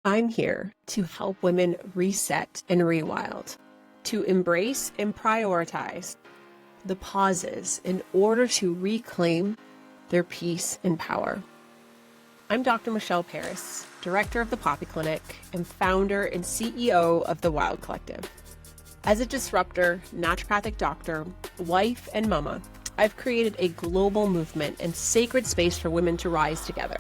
I'm here to help women reset and rewild, to embrace and prioritize the pauses in order to reclaim their peace and power. I'm Dr. Michelle Peris, director of the Poppy Clinic and founder and CEO of the Wild Collective. As a disruptor, naturopathic doctor, wife, and mama, I've created a global movement and sacred space for women to rise together.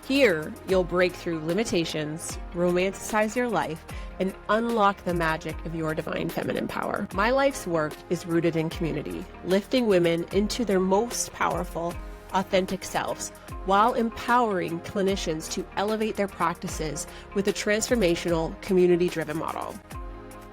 Here, you'll break through limitations, romanticize your life, and unlock the magic of your divine feminine power. My life's work is rooted in community, lifting women into their most powerful, authentic selves, while empowering clinicians to elevate their practices with a transformational, community-driven model.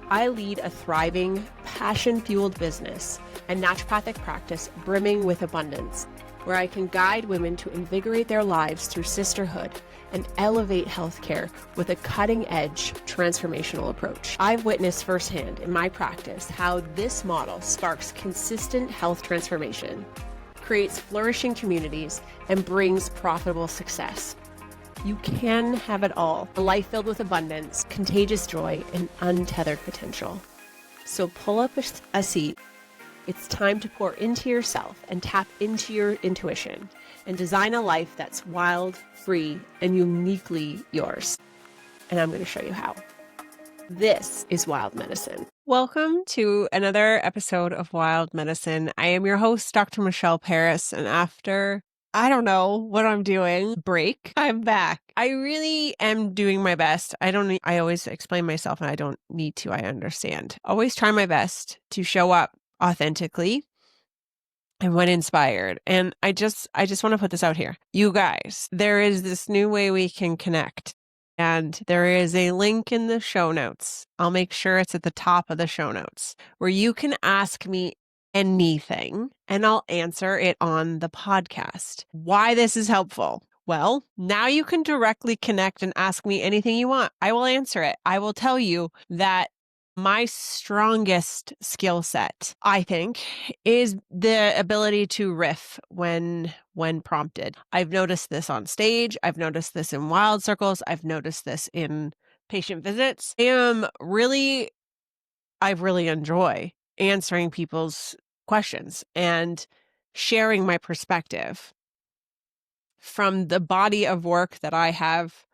I lead a thriving, passion-fueled business and naturopathic practice brimming with abundance, where I can guide women to invigorate their lives through sisterhood and elevate healthcare with a cutting-edge transformational approach. I've witnessed firsthand in my practice how this model sparks consistent health transformation, creates flourishing communities, and brings profitable success. You can have it all, a life filled with abundance, contagious joy, and untethered potential. So pull up a seat. It's time to pour into yourself and tap into your intuition and design a life that's wild, free, and uniquely yours. And I'm going to show you how. This is Wild Medicine. Welcome to another episode of Wild Medicine. I am your host, Dr. Michelle Peris, and after I don't know what I'm doing, break, I'm back. I really am doing my best. I always explain myself and I don't need to, I understand. Always try my best to show up authentically and when inspired. And I just want to put this out here. You guys, there is this new way we can connect. And there is a link in the show notes. I'll make sure it's at the top of the show notes where you can ask me anything and I'll answer it on the podcast. Why this is helpful? Well, now you can directly connect and ask me anything you want. I will answer it. I will tell you that my strongest skill set, I think, is the ability to riff when prompted. I've noticed this on stage. I've noticed this in wild circles. I've noticed this in patient visits. I really enjoy answering people's questions and sharing my perspective from the body of work that I have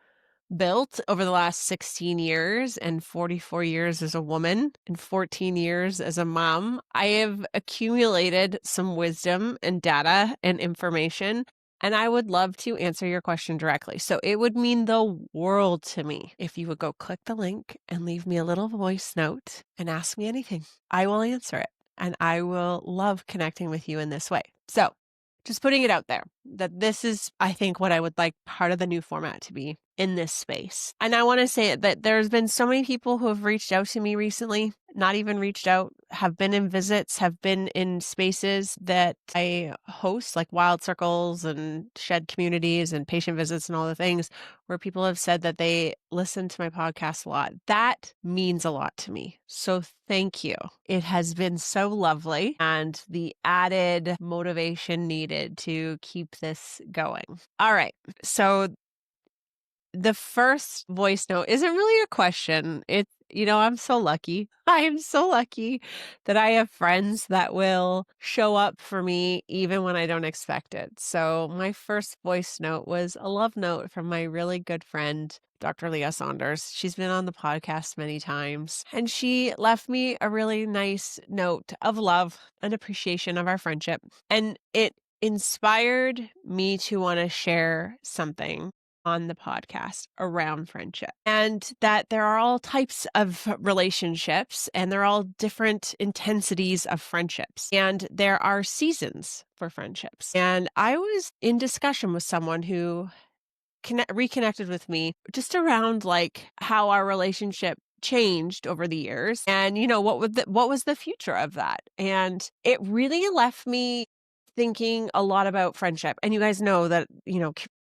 built over the last 16 years and 44 years as a woman and 14 years as a mom. I have accumulated some wisdom and data and information, and I would love to answer your question directly. So it would mean the world to me if you would go click the link and leave me a little voice note and ask me anything. I will answer it, and I will love connecting with you in this way. So just putting it out there that this is, I think, what I would like part of the new format to be in this space. And I want to say that there's been so many people who have reached out to me recently, not even reached out, have been in visits, have been in spaces that I host, like wild circles and shed communities and patient visits and all the things, where people have said that they listen to my podcast a lot. That means a lot to me. So thank you. It has been so lovely and the added motivation needed to keep this going. All right. So the first voice note isn't really a question. I'm so lucky. I am so lucky that I have friends that will show up for me even when I don't expect it. So my first voice note was a love note from my really good friend, Dr. Leah Saunders. She's been on the podcast many times, and she left me a really nice note of love and appreciation of our friendship. And it inspired me to want to share something on the podcast around friendship, and that there are all types of relationships and there are all different intensities of friendships, and there are seasons for friendships. And I was in discussion with someone who reconnected with me just around like how our relationship changed over the years, and what was the future of that. And it really left me thinking a lot about friendship. And you guys know that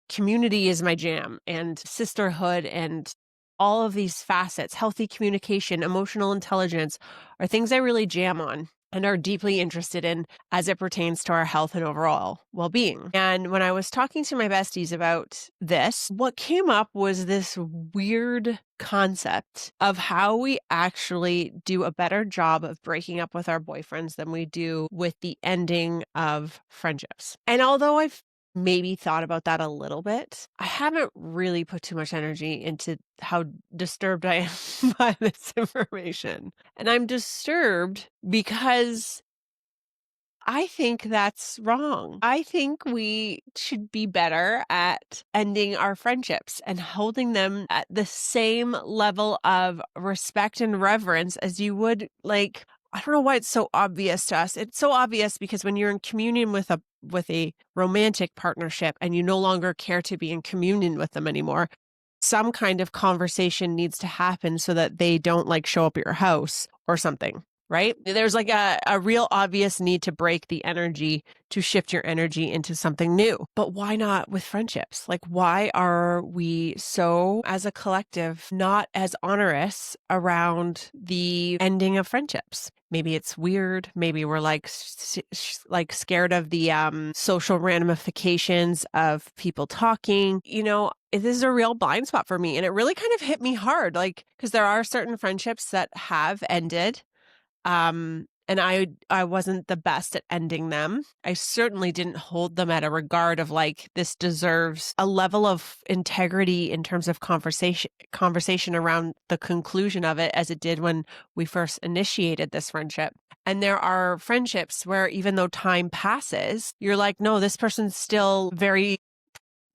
community is my jam, and sisterhood, and all of these facets, healthy communication, emotional intelligence, are things I really jam on. and are deeply interested in as it pertains to our health and overall well-being. And when I was talking to my besties about this, what came up was this weird concept of how we actually do a better job of breaking up with our boyfriends than we do with the ending of friendships. And although I've maybe thought about that a little bit, I haven't really put too much energy into how disturbed I am by this information. And I'm disturbed because I think that's wrong. I think we should be better at ending our friendships and holding them at the same level of respect and reverence as you would, like, I don't know why it's so obvious to us. It's so obvious because when you're in communion with a romantic partnership and you no longer care to be in communion with them anymore, some kind of conversation needs to happen so that they don't like show up at your house or something, right? There's like a real obvious need to break the energy, to shift your energy into something new. But why not with friendships? Like, why are we so, as a collective, not as onerous around the ending of friendships? Maybe it's weird. Maybe we're like scared of the social ramifications of people talking. You know, this is a real blind spot for me. And it really kind of hit me hard, like, because there are certain friendships that have ended. And I wasn't the best at ending them. I certainly didn't hold them at a regard of like, this deserves a level of integrity in terms of conversation around the conclusion of it as it did when we first initiated this friendship. And there are friendships where even though time passes, you're like, no, this person's still they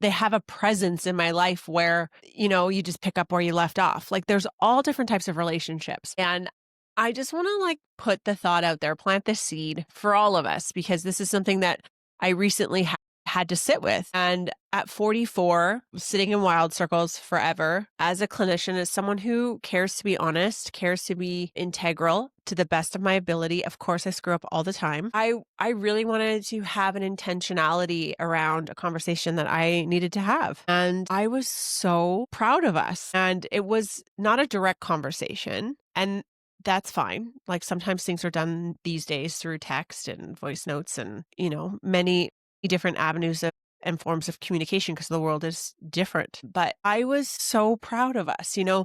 have a presence in my life where, you know, you just pick up where you left off. Like, there's all different types of relationships. And I just want to like put the thought out there, plant the seed for all of us, because this is something that I recently had to sit with. And at 44, sitting in wild circles forever as a clinician, as someone who cares to be honest, cares to be integral to the best of my ability. Of course, I screw up all the time. I really wanted to have an intentionality around a conversation that I needed to have. And I was so proud of us. And it was not a direct conversation. And that's fine. Like, sometimes things are done these days through text and voice notes and, you know, many different avenues and forms of communication because the world is different. But I was so proud of us. You know,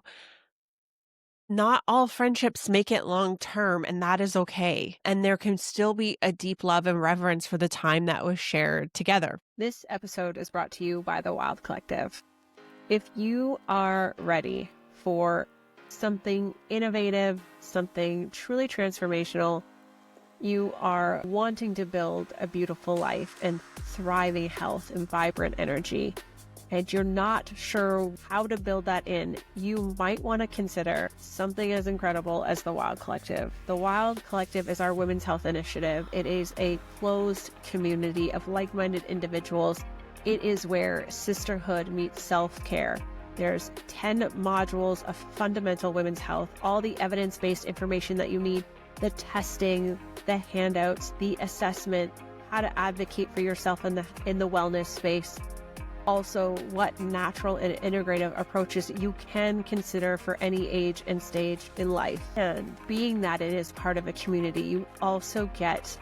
not all friendships make it long term, and that is okay. And there can still be a deep love and reverence for the time that was shared together. This episode is brought to you by the Wild Collective. If you are ready for something innovative, something truly transformational, you are wanting to build a beautiful life and thriving health and vibrant energy, and you're not sure how to build that in, you might want to consider something as incredible as the Wild Collective. The Wild Collective is our women's health initiative. It is a closed community of like-minded individuals. It is where sisterhood meets self-care. There's 10 modules of fundamental women's health, all the evidence-based information that you need, the testing, the handouts, the assessment, how to advocate for yourself in the wellness space. Also, what natural and integrative approaches you can consider for any age and stage in life. And being that it is part of a community, you also get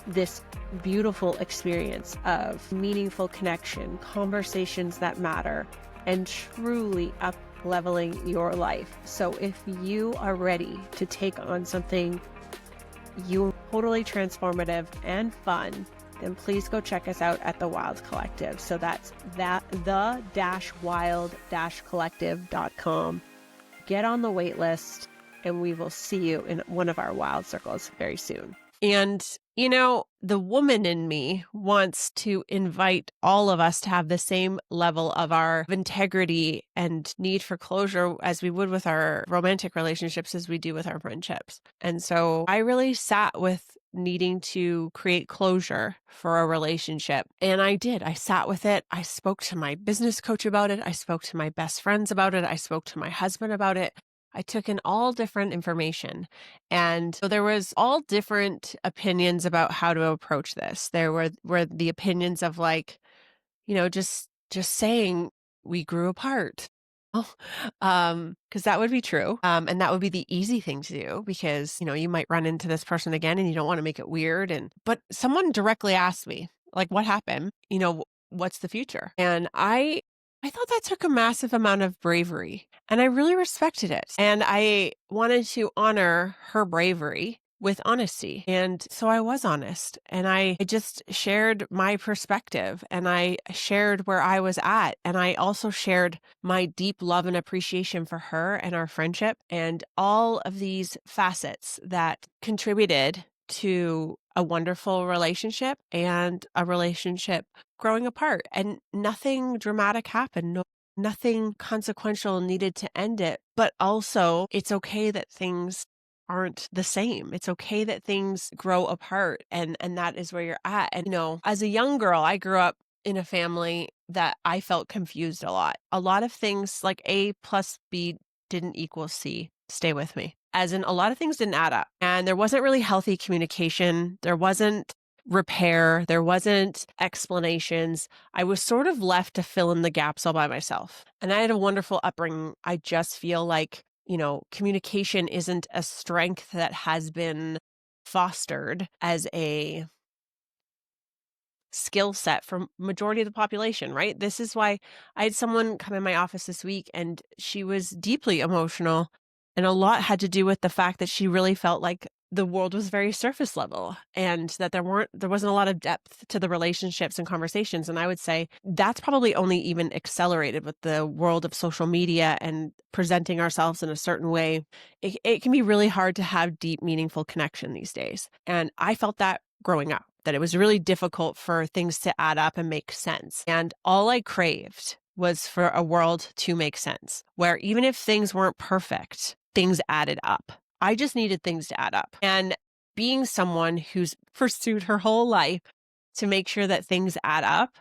this beautiful experience of meaningful connection, conversations that matter, and truly up-leveling your life. So if you are ready to take on something totally transformative and fun, then please go check us out at the Wild Collective. So that's the-wild-collective.com. Get on the wait list, and we will see you in one of our wild circles very soon. And, you know, the woman in me wants to invite all of us to have the same level of our integrity and need for closure as we would with our romantic relationships as we do with our friendships. And so I really sat with needing to create closure for a relationship. And I did. I sat with it. I spoke to my business coach about it. I spoke to my best friends about it. I spoke to my husband about it. I took in all different information. And so there was all different opinions about how to approach this. There were the opinions of like, you know, just saying we grew apart. Oh, because that would be true. And that would be the easy thing to do because, you might run into this person again and you don't want to make it weird. But someone directly asked me, like, what happened? What's the future? And I thought that took a massive amount of bravery and I really respected it. And I wanted to honor her bravery with honesty. And so I was honest and I just shared my perspective and I shared where I was at. And I also shared my deep love and appreciation for her and our friendship and all of these facets that contributed to a wonderful relationship and a relationship growing apart. And nothing dramatic happened. Nothing consequential needed to end it. But also, it's okay that things aren't the same. It's okay that things grow apart and that is where you're at. And as a young girl, I grew up in a family that I felt confused a lot. A lot of things like A plus B didn't equal C stay with me. As in a lot of things didn't add up. And there wasn't really healthy communication. There wasn't repair. There wasn't explanations. I was sort of left to fill in the gaps all by myself. And I had a wonderful upbringing. I just feel like communication isn't a strength that has been fostered as a skill set for majority of the population, right? This is why I had someone come in my office this week and she was deeply emotional and a lot had to do with the fact that she really felt like the world was very surface level and that there wasn't a lot of depth to the relationships and conversations. And I would say that's probably only even accelerated with the world of social media and presenting ourselves in a certain way. It can be really hard to have deep, meaningful connection these days. And I felt that growing up, that it was really difficult for things to add up and make sense. And all I craved was for a world to make sense, where even if things weren't perfect, things added up. I just needed things to add up. And being someone who's pursued her whole life to make sure that things add up,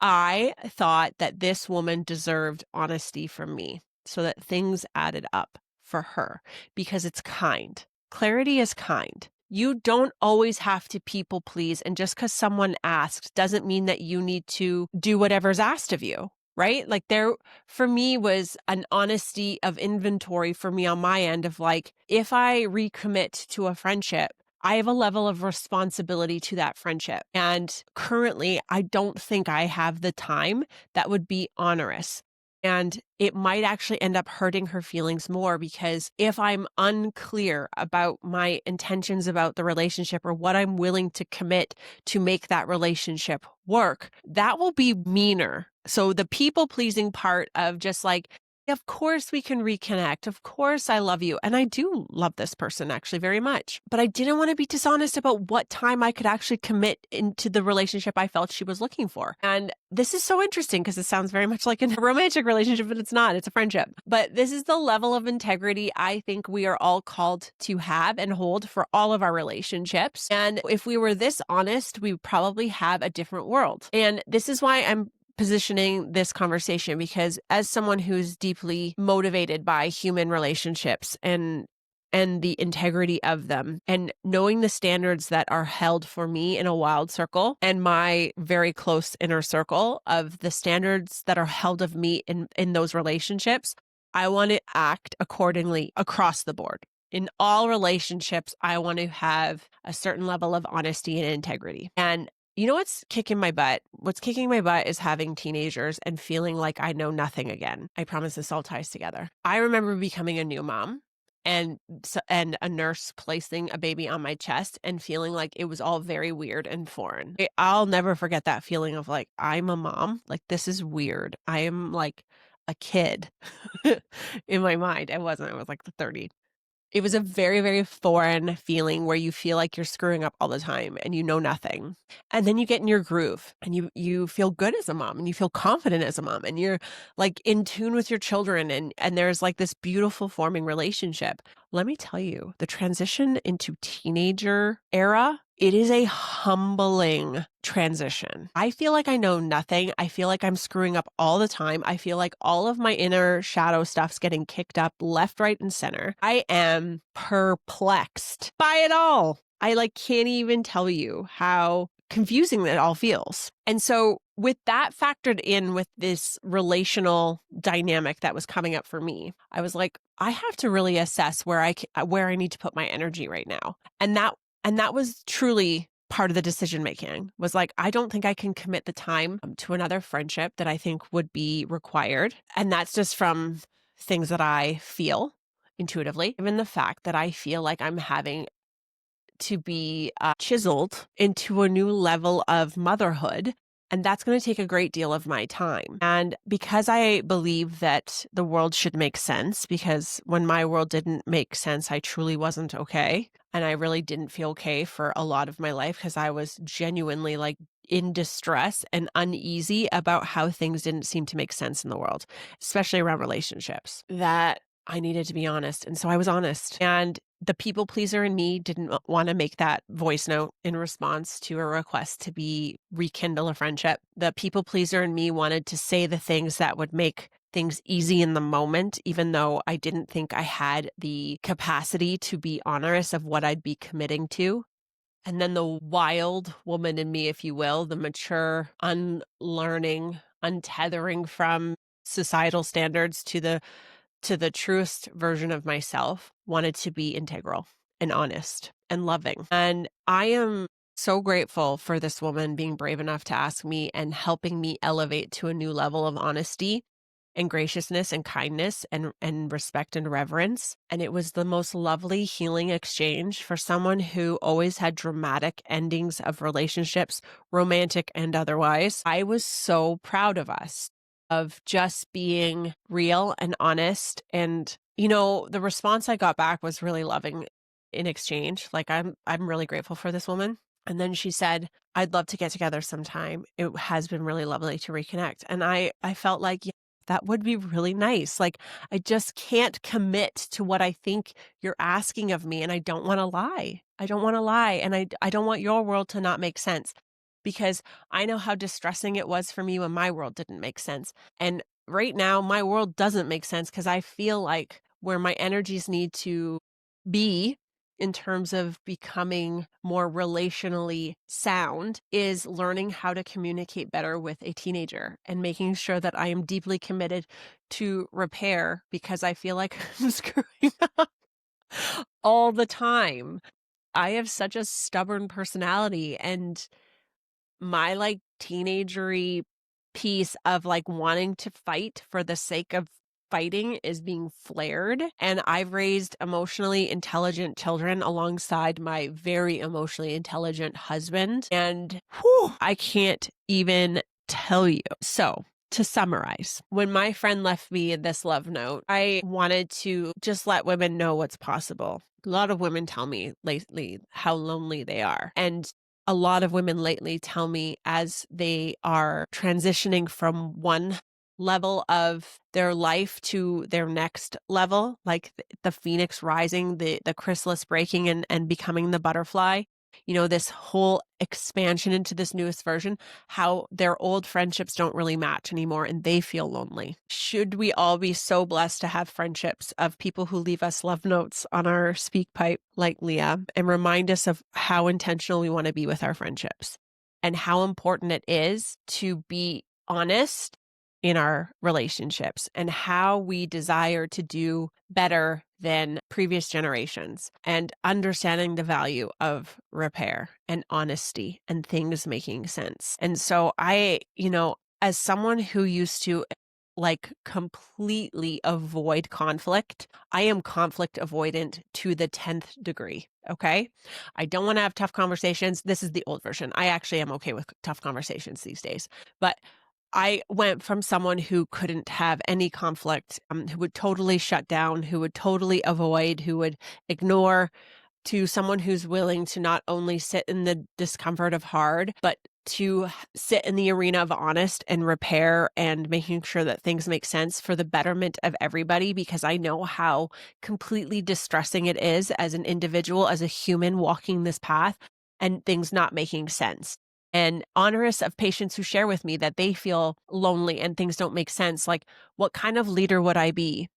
I thought that this woman deserved honesty from me so that things added up for her because it's kind. Clarity is kind. You don't always have to people please. And just because someone asked doesn't mean that you need to do whatever's asked of you. Right? Like there, for me, was an honesty of inventory for me on my end of like, if I recommit to a friendship, I have a level of responsibility to that friendship. And currently, I don't think I have the time that would be onerous. And it might actually end up hurting her feelings more because if I'm unclear about my intentions about the relationship or what I'm willing to commit to make that relationship work, that will be meaner. So the people pleasing part of just like, of course we can reconnect. Of course I love you. And I do love this person actually very much. But I didn't want to be dishonest about what time I could actually commit into the relationship I felt she was looking for. And this is so interesting because it sounds very much like a romantic relationship, but it's not. It's a friendship. But this is the level of integrity I think we are all called to have and hold for all of our relationships. And if we were this honest, we would probably have a different world. And this is why I'm positioning this conversation, because as someone who's deeply motivated by human relationships and the integrity of them and knowing the standards that are held for me in a wild circle and my very close inner circle of the standards that are held of me in those relationships, I want to act accordingly across the board. In all relationships, I want to have a certain level of honesty and integrity. And you know what's kicking my butt? What's kicking my butt is having teenagers and feeling like I know nothing again. I promise this all ties together. I remember becoming a new mom and a nurse placing a baby on my chest and feeling like it was all very weird and foreign. I'll never forget that feeling of like, I'm a mom. Like, this is weird. I am like a kid in my mind. I wasn't. I was like 30. It was a very, very foreign feeling where you feel like you're screwing up all the time and you know nothing. And then you get in your groove and you feel good as a mom and you feel confident as a mom and you're like in tune with your children and there's like this beautiful forming relationship. Let me tell you, the transition into teenager era, it is a humbling transition. I feel like I know nothing. I feel like I'm screwing up all the time. I feel like all of my inner shadow stuff's getting kicked up left, right, and center. I am perplexed by it all. I like can't even tell you how confusing it all feels. And so with that factored in with this relational dynamic that was coming up for me, I was like, I have to really assess where I need to put my energy right now. And that was truly part of the decision making, was like, I don't think I can commit the time to another friendship that I think would be required. And that's just from things that I feel intuitively, even the fact that I feel like I'm having to be chiseled into a new level of motherhood. And that's going to take a great deal of my time. And because I believe that the world should make sense, because when my world didn't make sense, I truly wasn't okay. And I really didn't feel okay for a lot of my life because I was genuinely like in distress and uneasy about how things didn't seem to make sense in the world, especially around relationships, that I needed to be honest. And so I was honest. And the people pleaser in me didn't want to make that voice note in response to a request to rekindle a friendship. The people pleaser in me wanted to say the things that would make things easy in the moment, even though I didn't think I had the capacity to be honest of what I'd be committing to. And then the wild woman in me, if you will, the mature, unlearning, untethering from societal standards to the truest version of myself, wanted to be integral and honest and loving. And I am so grateful for this woman being brave enough to ask me and helping me elevate to a new level of honesty and graciousness and kindness and respect and reverence. And it was the most lovely healing exchange for someone who always had dramatic endings of relationships, romantic and otherwise. I was so proud of us, of just being real and honest. And, the response I got back was really loving in exchange. Like, I'm really grateful for this woman. And then she said, I'd love to get together sometime. It has been really lovely to reconnect. And I felt like, yeah, that would be really nice. Like, I just can't commit to what I think you're asking of me. And I don't want to lie. I don't want to lie. And I don't want your world to not make sense, because I know how distressing it was for me when my world didn't make sense. And right now, my world doesn't make sense because I feel like where my energies need to be in terms of becoming more relationally sound is learning how to communicate better with a teenager and making sure that I am deeply committed to repair, because I feel like I'm screwing up all the time. I have such a stubborn personality, and my like teenagery piece of like wanting to fight for the sake of fighting is being flared. And I've raised emotionally intelligent children alongside my very emotionally intelligent husband. And I can't even tell you. So, to summarize, when my friend left me this love note, I wanted to just let women know what's possible. A lot of women tell me lately how lonely they are. And a lot of women lately tell me, as they are transitioning from one level of their life to their next level, like the phoenix rising, the chrysalis breaking and becoming the butterfly, this whole expansion into this newest version, how their old friendships don't really match anymore and they feel lonely. Should we all be so blessed to have friendships of people who leave us love notes on our speak pipe like Leah and remind us of how intentional we want to be with our friendships and how important it is to be honest in our relationships and how we desire to do better than previous generations, and understanding the value of repair and honesty and things making sense. And so I, as someone who used to like completely avoid conflict, I am conflict avoidant to the 10th degree. Okay. I don't want to have tough conversations. This is the old version. I actually am okay with tough conversations these days, but I went from someone who couldn't have any conflict, who would totally shut down, who would totally avoid, who would ignore, to someone who's willing to not only sit in the discomfort of hard, but to sit in the arena of honest and repair and making sure that things make sense for the betterment of everybody, because I know how completely distressing it is as an individual, as a human walking this path and things not making sense. And honorous of patients who share with me that they feel lonely and things don't make sense. Like, what kind of leader would I be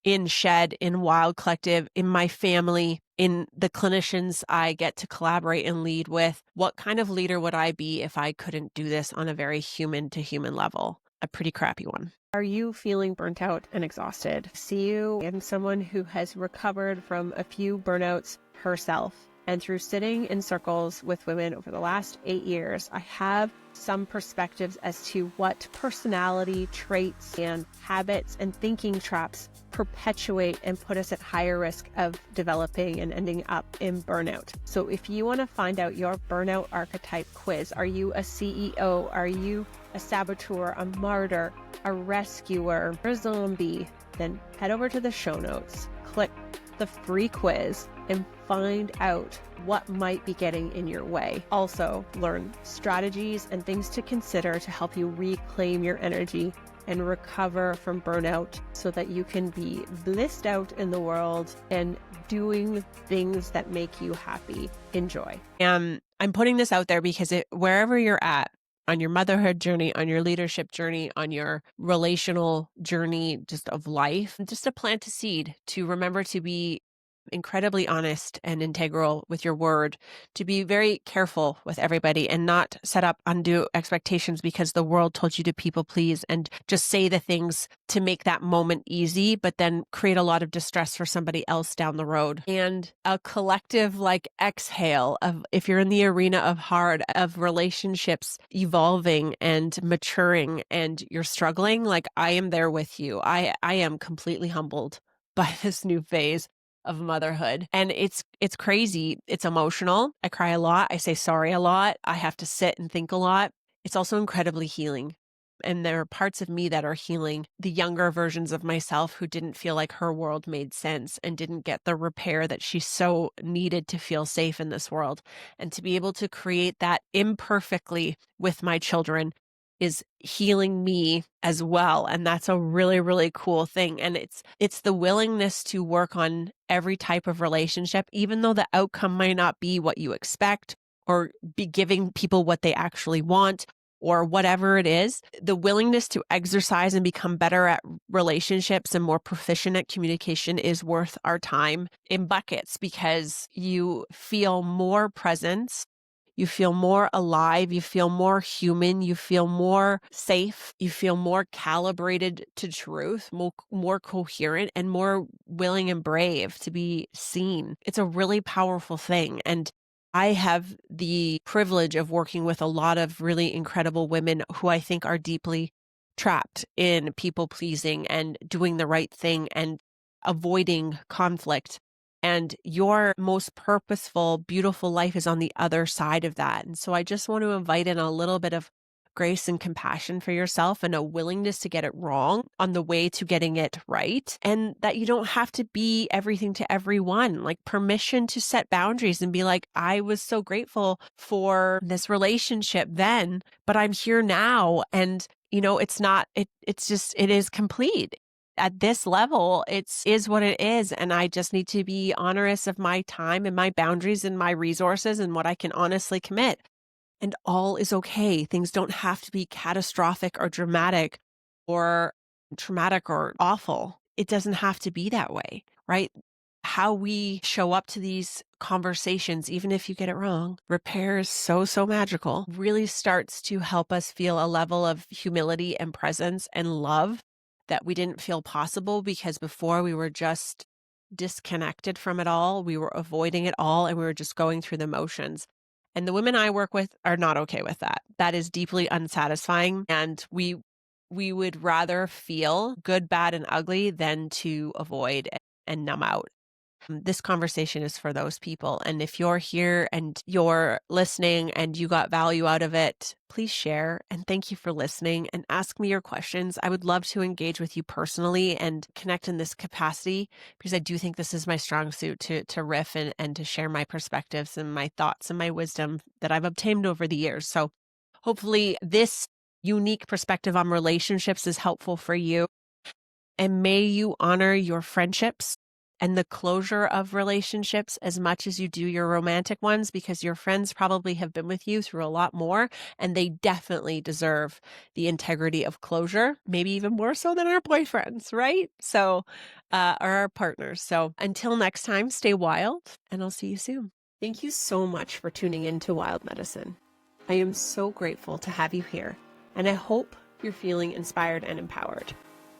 in Shed, in Wild Collective, in my family, in the clinicians I get to collaborate and lead with. What kind of leader would I be if I couldn't do this on a very human to human level? A pretty crappy one. Are you feeling burnt out and exhausted? See you in someone who has recovered from a few burnouts herself. And through sitting in circles with women over the last 8 years, I have some perspectives as to what personality traits and habits and thinking traps perpetuate and put us at higher risk of developing and ending up in burnout. So if you want to find out your burnout archetype quiz, are you a CEO? Are you a saboteur, a martyr, a rescuer, or a zombie? Then head over to the show notes, click the free quiz, and find out what might be getting in your way. Also, learn strategies and things to consider to help you reclaim your energy and recover from burnout so that you can be blissed out in the world and doing things that make you happy. Enjoy. I'm putting this out there because wherever you're at, on your motherhood journey, on your leadership journey, on your relational journey just of life, just to plant a seed to remember to be incredibly honest and integral with your word, to be very careful with everybody and not set up undue expectations because the world told you to people please and just say the things to make that moment easy, but then create a lot of distress for somebody else down the road. And a collective exhale of, if you're in the arena of hard, of relationships evolving and maturing and you're struggling, I am there with you. I am completely humbled by this new phase of motherhood. And it's crazy. It's emotional. I cry a lot. I say sorry a lot. I have to sit and think a lot. It's also incredibly healing. And there are parts of me that are healing the younger versions of myself who didn't feel like her world made sense and didn't get the repair that she so needed to feel safe in this world. And to be able to create that imperfectly with my children is healing me as well. And that's a really, really cool thing. And it's the willingness to work on every type of relationship, even though the outcome might not be what you expect or be giving people what they actually want or whatever it is. The willingness to exercise and become better at relationships and more proficient at communication is worth our time in buckets because you feel more presence. You feel more alive, you feel more human, you feel more safe, you feel more calibrated to truth, more coherent, and more willing and brave to be seen. It's a really powerful thing. And I have the privilege of working with a lot of really incredible women who I think are deeply trapped in people pleasing and doing the right thing and avoiding conflict. And your most purposeful, beautiful life is on the other side of that. And so I just want to invite in a little bit of grace and compassion for yourself and a willingness to get it wrong on the way to getting it right. And that you don't have to be everything to everyone, permission to set boundaries and be like, I was so grateful for this relationship then, but I'm here now. And it's not, it's just, it is complete. At this level, it is what it is. And I just need to be honorous of my time and my boundaries and my resources and what I can honestly commit. And all is okay. Things don't have to be catastrophic or dramatic or traumatic or awful. It doesn't have to be that way, right? How we show up to these conversations, even if you get it wrong, repair is so magical, really starts to help us feel a level of humility and presence and love that we didn't feel possible because before we were just disconnected from it all. We were avoiding it all and we were just going through the motions. And the women I work with are not okay with that. That is deeply unsatisfying. And we would rather feel good, bad, and ugly than to avoid and numb out. This conversation is for those people. And if you're here and you're listening and you got value out of it, please share. And thank you for listening and ask me your questions. I would love to engage with you personally and connect in this capacity because I do think this is my strong suit to riff and to share my perspectives and my thoughts and my wisdom that I've obtained over the years. So hopefully this unique perspective on relationships is helpful for you. And may you honor your friendships and the closure of relationships as much as you do your romantic ones, because your friends probably have been with you through a lot more, and they definitely deserve the integrity of closure, maybe even more so than our boyfriends, right? So, or our partners. So until next time, stay wild, and I'll see you soon. Thank you so much for tuning in to Wild Medicine. I am so grateful to have you here, and I hope you're feeling inspired and empowered.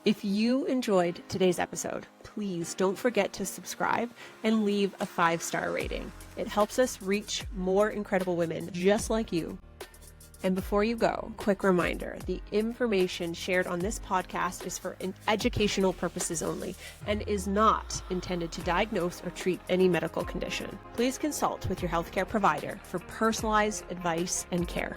If you enjoyed today's episode, please don't forget to subscribe and leave a 5-star rating. It helps us reach more incredible women just like you. And before you go, quick reminder, the information shared on this podcast is for educational purposes only and is not intended to diagnose or treat any medical condition. Please consult with your healthcare provider for personalized advice and care.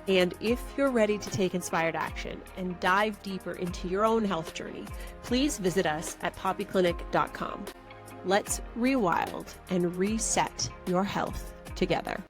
And if you're ready to take inspired action and dive deeper into your own health journey, please visit us at poppyclinic.com. Let's rewild and reset your health together.